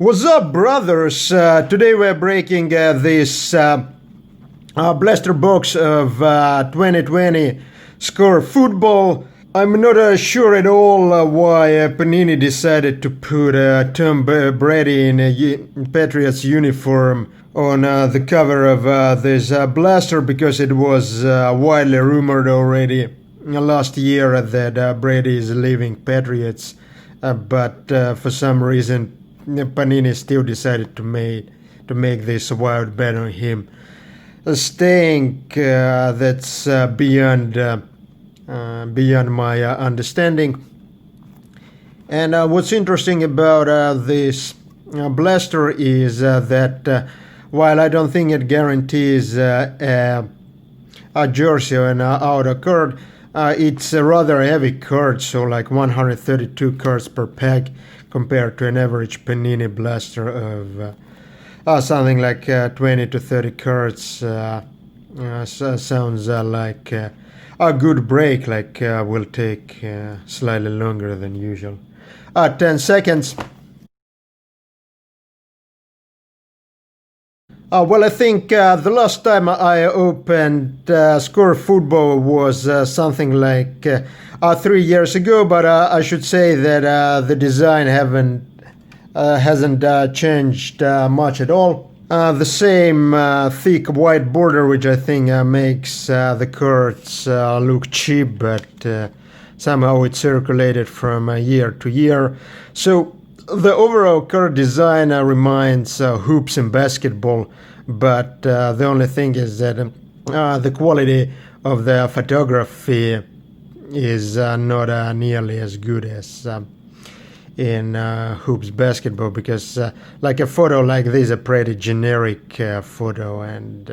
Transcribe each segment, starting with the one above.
What's up, brothers? Today we're breaking this blaster box of 2020 Score Football. I'm not sure at all why Panini decided to put Tom Brady in a Patriots uniform on the cover of this blaster, because it was widely rumored already last year that Brady is leaving Patriots, but for some reason Panini still decided to make this wild bet on him. Staying that's beyond my understanding. And what's interesting about this blaster is that while I don't think it guarantees a jersey or an outer card, it's a rather heavy card, so like 132 cards per pack, compared to an average Panini blaster of something like 20 to 30 cards. Sounds like a good break, like will take slightly longer than usual. 10 seconds. Well, I think the last time I opened Score Football was something like 3 years ago, but I should say that the design hasn't changed much at all. The same thick white border, which I think makes the cards look cheap, but somehow it's circulated from year to year. So the overall card design reminds hoops in basketball, but the only thing is that the quality of the photography is not nearly as good as in hoops basketball, because like a photo like this is a pretty generic photo, and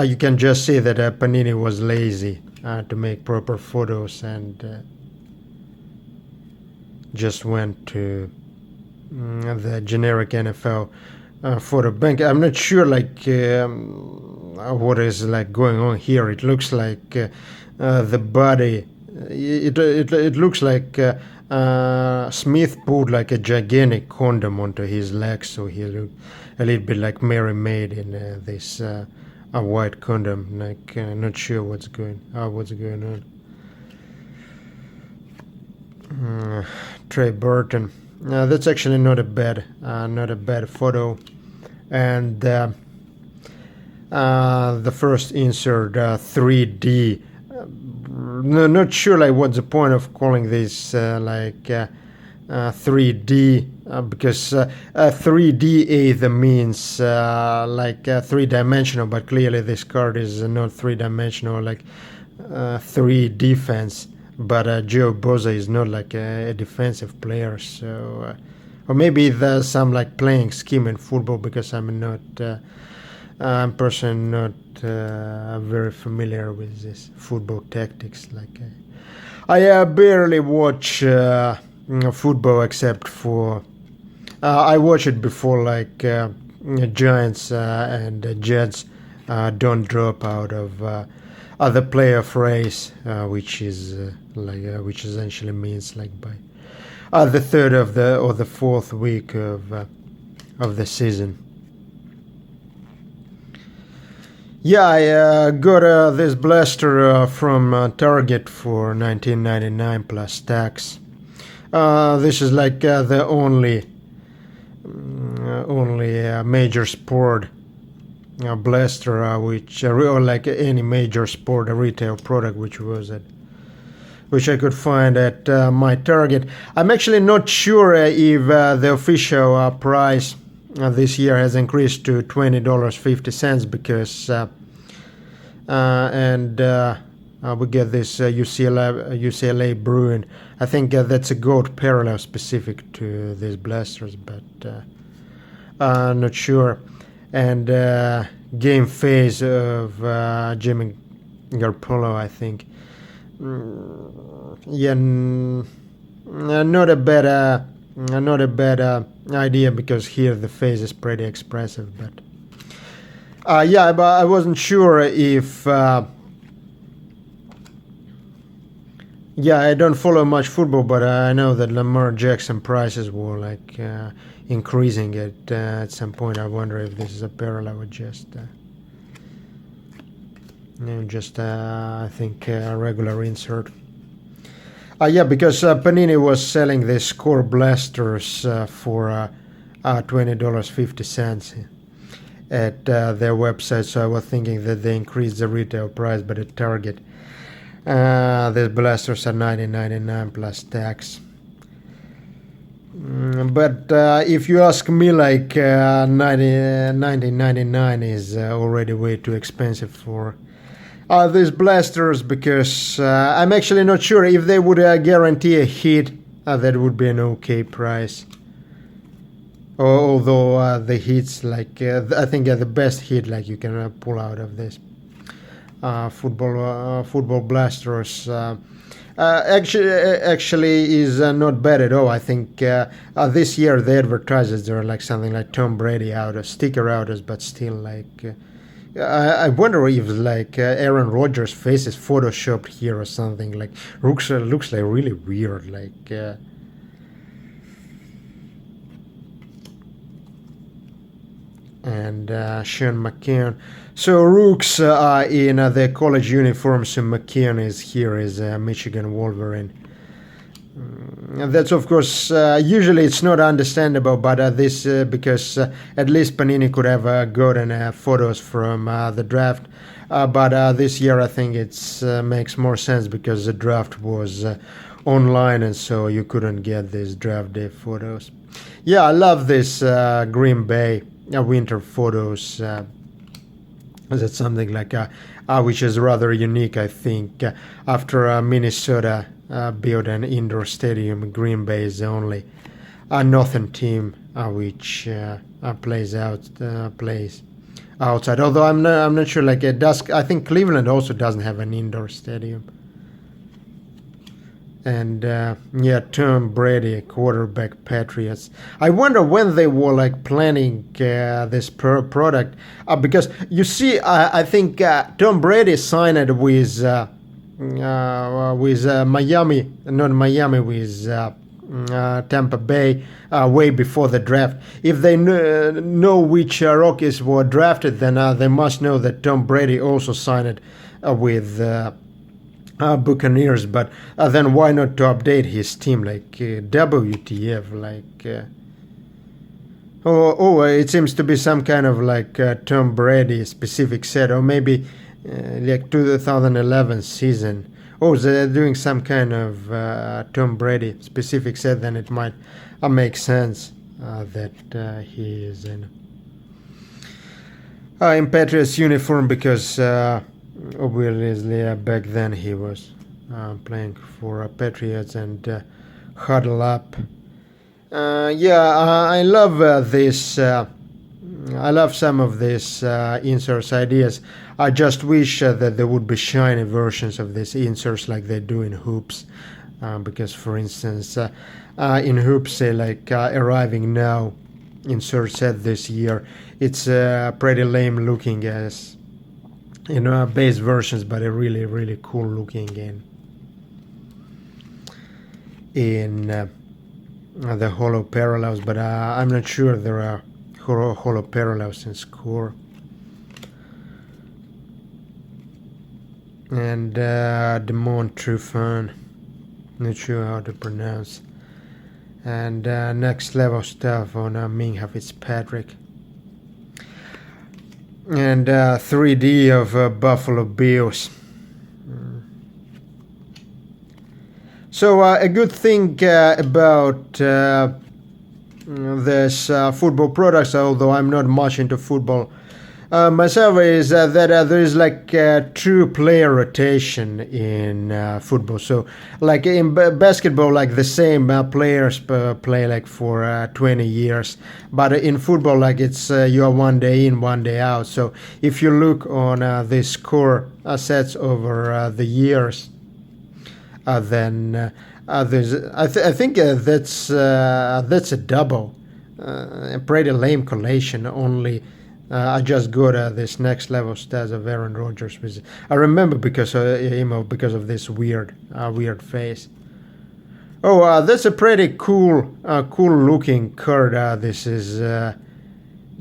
you can just see that Panini was lazy to make proper photos and just went to the generic NFL photo bank. I'm not sure like what is like going on here. It looks like the body. It looks like Smith put like a gigantic condom onto his legs, so he looked a little bit like Mary Maid in this a white condom. Like not sure what's going on. Trey Burton. That's actually not a bad photo, and the first insert 3D. No, not sure like what's the point of calling this 3D, because 3D either means like three-dimensional, but clearly this card is not three-dimensional, like 3 defense. But Joe Bosa is not like a defensive player, so or maybe there's some like playing scheme in football, because I'm personally not very familiar with this football tactics. Like I barely watch football, except for I watch it before like Giants and Jets don't drop out of the playoff race, which is which essentially means like by the third or the fourth week of the season. Yeah, I got this blaster from Target for $19.99 plus tax. This is like the only major sport blaster, which or like any major sport retail product which I could find at my Target. I'm actually not sure if the official price this year has increased to $20.50, because we get this UCLA Bruin. I think that's a gold parallel specific to these blasters, but not sure. And game phase of Jimmy Garoppolo, I think. Not a bad idea, because here the face is pretty expressive, but but I wasn't sure if Yeah, I don't follow much football, but I know that Lamar Jackson prices were like increasing at some point. I wonder if this is a parallel with just I think a regular insert. Yeah, because Panini was selling the Score Blasters for $20.50 at their website, so I was thinking that they increased the retail price, but at Target, these blasters are $19.99 plus tax. But if you ask me, like $19.99 is already way too expensive for these blasters, because I'm actually not sure if they would guarantee a hit. That would be an okay price. Although the hits, like I think the best hit like you can pull out of this football blasters actually is not bad at all. I think this year the advertisers are like something like Tom Brady outers, sticker outers, but still like I wonder if like Aaron Rodgers' face is photoshopped here or something. Like looks like really weird. Like and Sean McKeon. So Rooks are in their college uniforms. So McKeon is here is Michigan Wolverine. That's of course usually it's not understandable, but this because at least Panini could have gotten photos from the draft, but this year I think it makes more sense because the draft was online, and so you couldn't get these draft day photos. Yeah, I love this Green Bay winter photos. That's something like which is rather unique, I think. After Minnesota built an indoor stadium, Green Bay is the only northern team which plays outside. Although I'm not sure. Like it does, I think Cleveland also doesn't have an indoor stadium. And yeah, Tom Brady, quarterback, Patriots. I wonder when they were like planning this product, because you see, I think Tom Brady signed it with Miami, not Miami, with Tampa Bay way before the draft. If they know which Rockies were drafted, then they must know that Tom Brady also signed it with Buccaneers. But then why not to update his team, like WTF, like it seems to be some kind of like Tom Brady specific set, or maybe like 2011 season. Oh, they're doing some kind of Tom Brady specific set, then it might make sense that he is in Patriots uniform, because obviously back then he was playing for Patriots and Huddle Up. I love this. I love some of these inserts ideas. I just wish that there would be shiny versions of these inserts like they do in hoops, because for instance in hoops, say like arriving now insert set this year, it's pretty lame looking as base versions, but a really cool looking in the hollow parallels. But I'm not sure there are hollow parallels in Score. And Demont Trufant, not sure how to pronounce. And next level stuff on Minka Fitzpatrick. And 3D of Buffalo Bills. So a good thing about this football products, although I'm not much into football myself, is that there is like true player rotation in football. So like in basketball, like the same players play like for 20 years, but in football, like it's you are one day in, one day out. So if you look on the Score sets over the years, then there's I think that's a double, a pretty lame collation. Only I just got this next level stats of Aaron Rodgers. I remember because because of this weird face. Oh, that's a pretty cool looking card. This is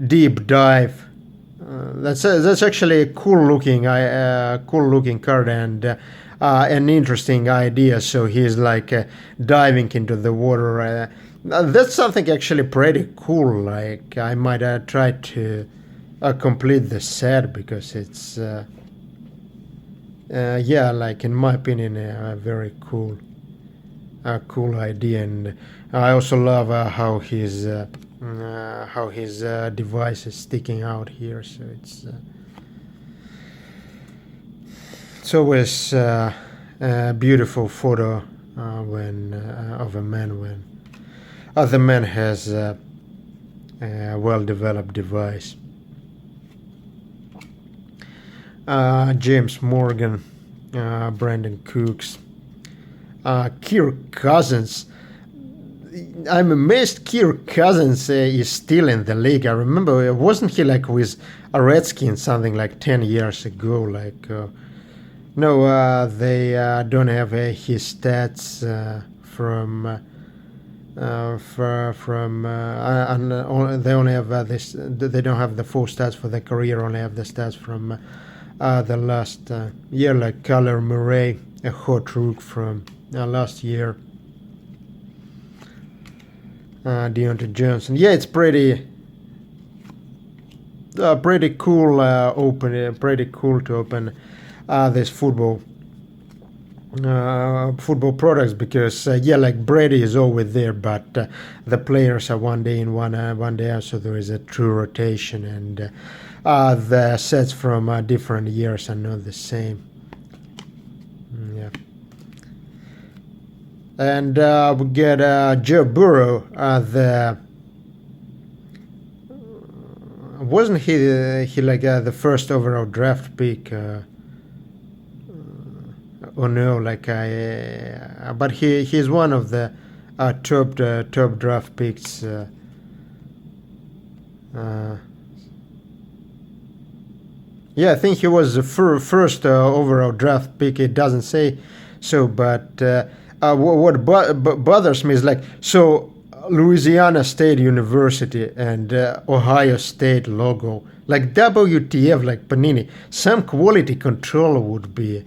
Deep Dive. That's actually a cool looking card and an interesting idea. So he's like diving into the water. That's something actually pretty cool. Like I might try to complete the set because it's yeah, like in my opinion, a very cool idea. And I also love how his device is sticking out here. So it's always a beautiful photo when of a man when other man has a well-developed device. James Morgan, Brandon Cooks, Kirk Cousins. I'm amazed Kirk Cousins is still in the league. I remember, wasn't he like with a Redskins something like 10 years ago? Like, no, they don't have his stats they only have this. They don't have the full stats for the career. Only have the stats from the last year, like Kyler Murray, a hot rook from last year. Deontay Johnson. Yeah, it's pretty cool. Pretty cool to open this football products because yeah, like Brady is always there, but the players are one day in, one day out, so there is a true rotation, and the sets from different years are not the same. Yeah. And we get Joe Burrow. Wasn't he like the first overall draft pick? Oh no, like but he's one of the top draft picks. Yeah, I think he was the first overall draft pick. It doesn't say so, but what bothers me is like, so Louisiana State University and Ohio State logo, like WTF, like Panini, some quality control would be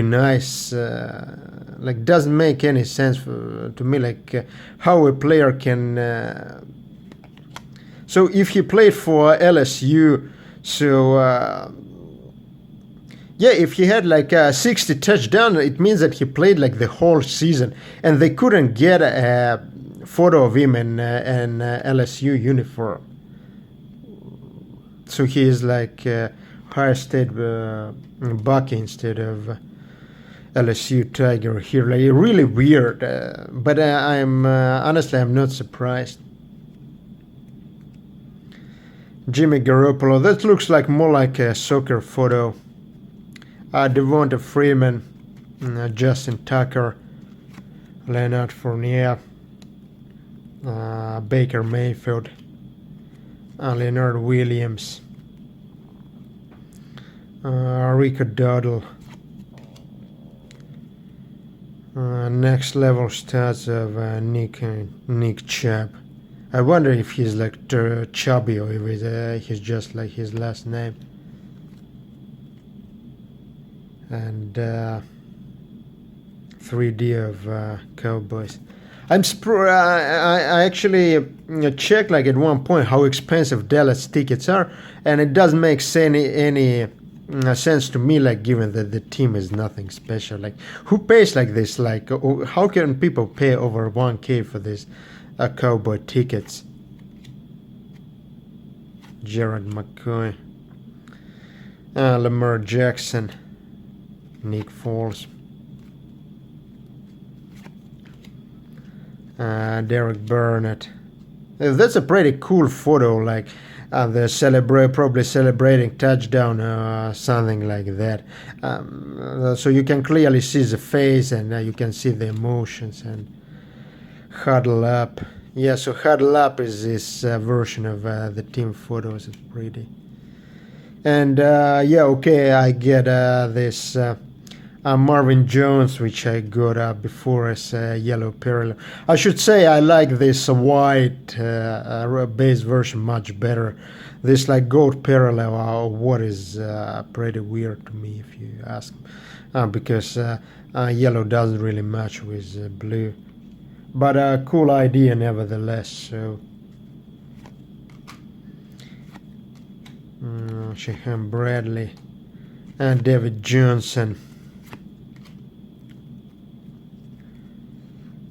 nice. Like, doesn't make any sense to me, like how a player can so if he played for LSU, so yeah, if he had like 60 touchdowns, it means that he played like the whole season, and they couldn't get a photo of him in an LSU uniform. So he is like Ohio State Bucky instead of LSU Tiger here. Like, really weird, but I'm honestly, I'm not surprised. Jimmy Garoppolo, that looks like more like a soccer photo. Devonta Freeman, Justin Tucker, Leonard Fournier, Baker Mayfield, Leonard Williams, Rico Dowdle. Next level stats of Nick Chubb. I wonder if he's like chubby or if he's just like his last name. And 3D of Cowboys. I actually checked like at one point how expensive Dallas tickets are, and it doesn't make any sense to me, like given that the team is nothing special. Like, who pays like this? Like, how can people pay over $1,000 for this Cowboy tickets? Jared McCoy, Lamar Jackson, Nick Foles, Derek Burnett. That's a pretty cool photo. Like they're probably celebrating touchdown, something like that. So you can clearly see the face, and you can see the emotions, and huddle up Yeah, so Huddle Up is this version of the team photos. It's pretty. And yeah, okay, I get this Marvin Jones, which I got before as yellow parallel. I should say I like this white base version much better. This like gold parallel, what is pretty weird to me if you ask, because yellow doesn't really match with blue. But a cool idea nevertheless. So Shahan Bradley and David Johnson,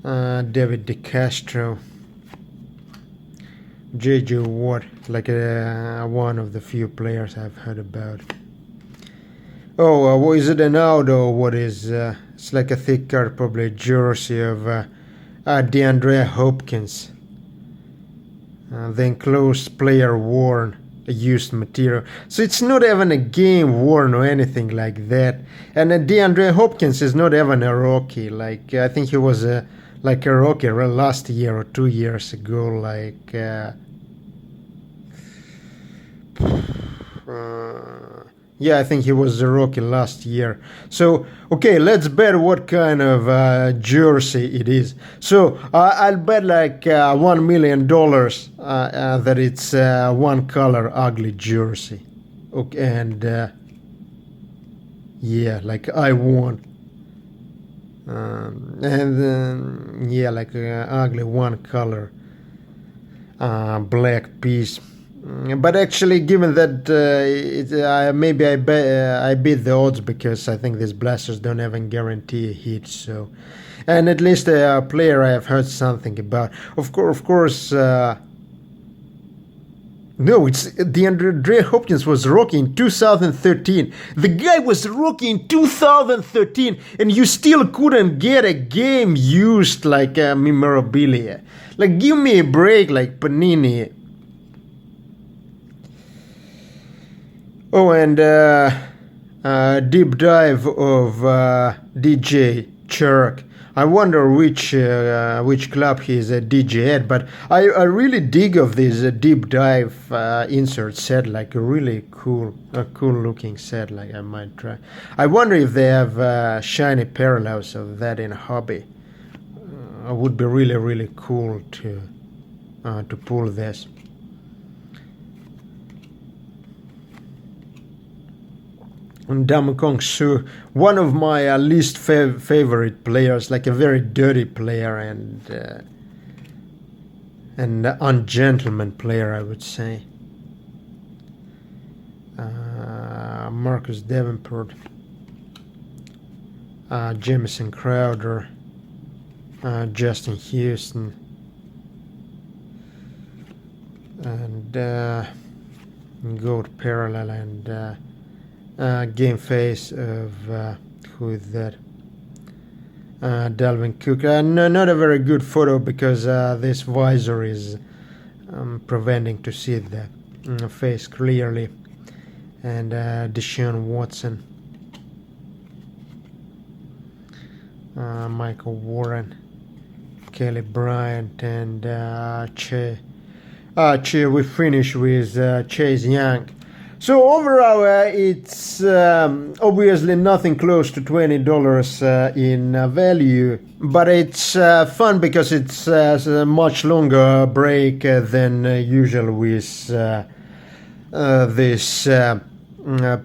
David DeCastro, J.J. Watt, like one of the few players I've heard about. Oh, what is it an auto? What is? It's like a thick card, probably a jersey of DeAndre Hopkins. The enclosed player worn, a used material. So it's not even a game worn or anything like that. And DeAndre Hopkins is not even a rookie. Like I think he was like a rookie last year or 2 years ago. Like yeah, I think he was a rookie last year. So, okay, let's bet what kind of jersey it is. So, I'll bet like $1 million that it's one color ugly jersey. Okay, and yeah, like I won. And yeah, like ugly one color black piece. But actually, given that maybe I beat the odds because I think these blasters don't even guarantee a hit. So, and at least a player I have heard something about. Of course. No, it's DeAndre Hopkins was rookie in 2013. The guy was rookie in 2013, and you still couldn't get a game used like Memorabilia. Like, give me a break, like Panini. Oh, and deep dive of DJ Cherk. I wonder which club he's a DJ at, but I really dig of this deep dive insert set, like a really cool looking set. Like I might try. I wonder if they have shiny parallels of that in hobby. It would be really cool to pull this. Damakong Su, one of my least favorite players, like a very dirty player and an ungentleman player, I would say. Marcus Davenport, Jamison Crowder, Justin Houston, and gold parallel and game face of who is that? Dalvin Cook. No, not a very good photo because this visor is preventing to see the face clearly. And Deshaun Watson, Michael Warren, Kelly Bryant, and Che. We finish with Chase Young. So overall, it's obviously nothing close to $20 in value, but it's fun because it's a much longer break than usual with this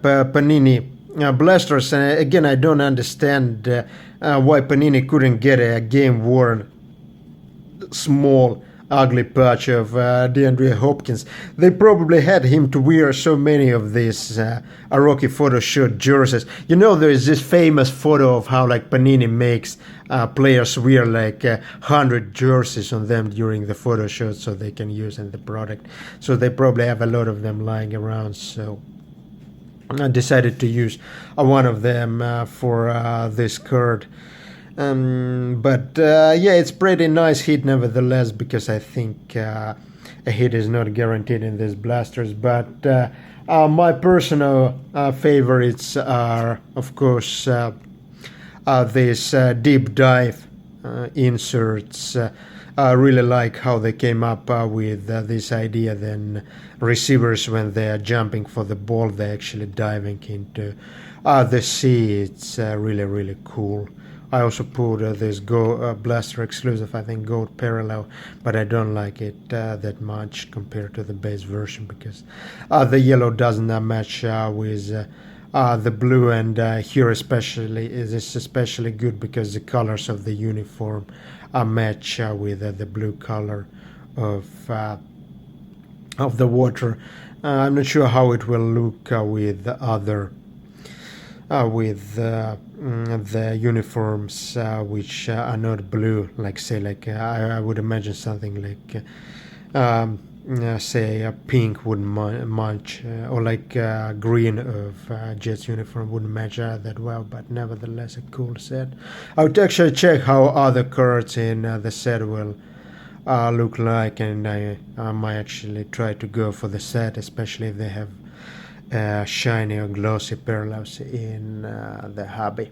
Panini blasters. And again, I don't understand why Panini couldn't get a game-worn small ugly patch of DeAndre Hopkins. They probably had him to wear so many of these rookie photo shoot jerseys. You know, there is this famous photo of how like Panini makes players wear like 100 jerseys on them during the photo shoot so they can use in the product. So they probably have a lot of them lying around. So I decided to use one of them for this card. But yeah, it's pretty nice hit nevertheless because I think a hit is not guaranteed in these blasters. But my personal favorites are, of course, these deep dive inserts I really like how they came up with this idea. Then receivers, when they are jumping for the ball, they're actually diving into the sea. It's really cool. I also put this Blaster exclusive, I think Goat Parallel, but I don't like it that much compared to the base version because the yellow doesn't match with the blue, and here especially is especially good because the colors of the uniform match with the blue color of the water. I'm not sure how it will look with the other with the uniforms which are not blue, like say I would imagine something like say a pink wouldn't match, or like green of Jets uniform wouldn't match that well, but nevertheless a cool set. I would actually check how other cards in the set will look like, and I might actually try to go for the set, especially if they have shiny or glossy parallels in the hobby.